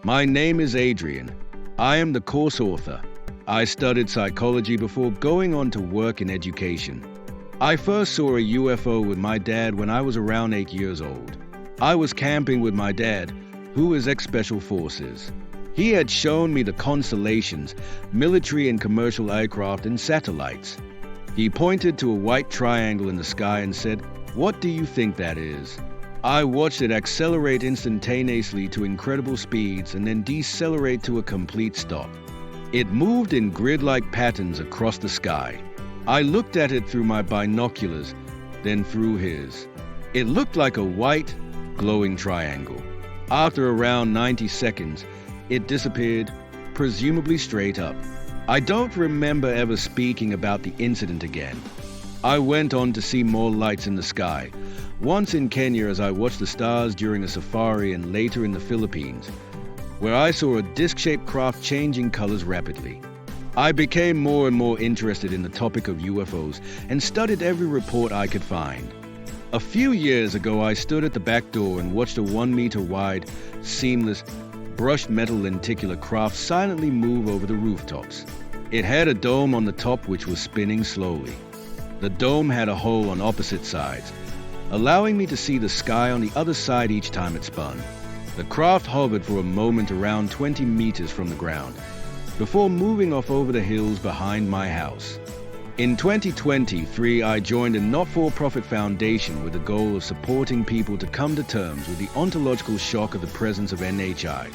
My name is Adrian. I am the course author. I studied psychology before going on to work in education. I first saw a UFO with my dad when I was around 8 years old. I was camping with my dad, who is ex-Special Forces. He had shown me the constellations, military and commercial aircraft and satellites. He pointed to a white triangle in the sky and said, "What do you think that is?" I watched it accelerate instantaneously to incredible speeds and then decelerate to a complete stop. It moved in grid-like patterns across the sky. I looked at it through my binoculars, then through his. It looked like a white, glowing triangle. After around 90 seconds, it disappeared, presumably straight up. I don't remember ever speaking about the incident again. I went on to see more lights in the sky, once in Kenya as I watched the stars during a safari and later in the Philippines, where I saw a disc-shaped craft changing colors rapidly. I became more and more interested in the topic of UFOs and studied every report I could find. A few years ago, I stood at the back door and watched a 1-meter wide, seamless, brushed metal lenticular craft silently move over the rooftops. It had a dome on the top which was spinning slowly. The dome had a hole on opposite sides, allowing me to see the sky on the other side each time it spun. The craft hovered for a moment around 20 meters from the ground, before moving off over the hills behind my house. In 2023, I joined a not-for-profit foundation with the goal of supporting people to come to terms with the ontological shock of the presence of NHI.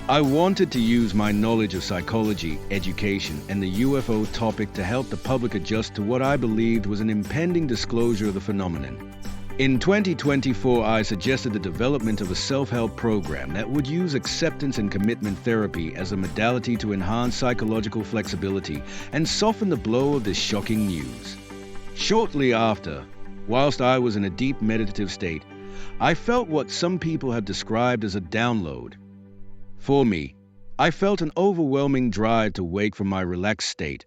I wanted to use my knowledge of psychology, education, and the UFO topic to help the public adjust to what I believed was an impending disclosure of the phenomenon. In 2024, I suggested the development of a self-help program that would use acceptance and commitment therapy as a modality to enhance psychological flexibility and soften the blow of this shocking news. Shortly after, whilst I was in a deep meditative state, I felt what some people have described as a download. For me, I felt an overwhelming drive to wake from my relaxed state,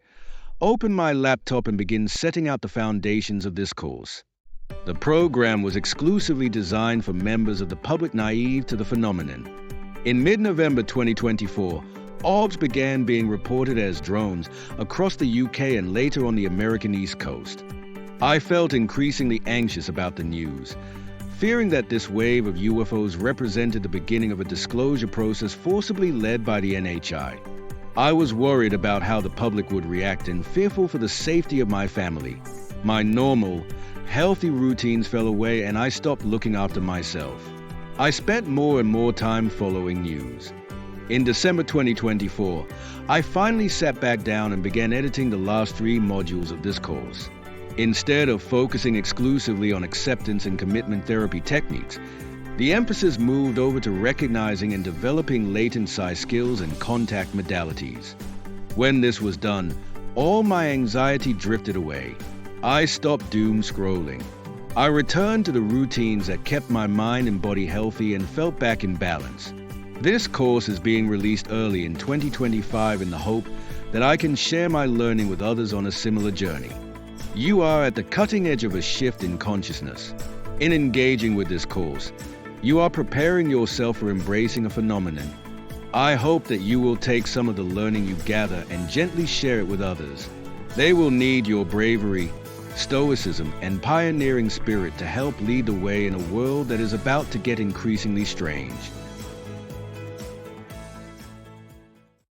open my laptop and begin setting out the foundations of this course. The program was exclusively designed for members of the public naive to the phenomenon. In mid-November 2024, orbs began being reported as drones across the UK and later on the American East Coast. I felt increasingly anxious about the news, fearing that this wave of UFOs represented the beginning of a disclosure process forcibly led by the NHI. I was worried about how the public would react and fearful for the safety of my family. My normal, healthy routines fell away and I stopped looking after myself. I spent more and more time following news. In December 2024, I finally sat back down and began editing the last 3 modules of this course. Instead of focusing exclusively on acceptance and commitment therapy techniques, the emphasis moved over to recognizing and developing latent psi skills and contact modalities. When this was done, all my anxiety drifted away. I stopped doom scrolling. I returned to the routines that kept my mind and body healthy and felt back in balance. This course is being released early in 2025 in the hope that I can share my learning with others on a similar journey. You are at the cutting edge of a shift in consciousness. In engaging with this course, you are preparing yourself for embracing a phenomenon. I hope that you will take some of the learning you gather and gently share it with others. They will need your bravery, stoicism, and pioneering spirit to help lead the way in a world that is about to get increasingly strange.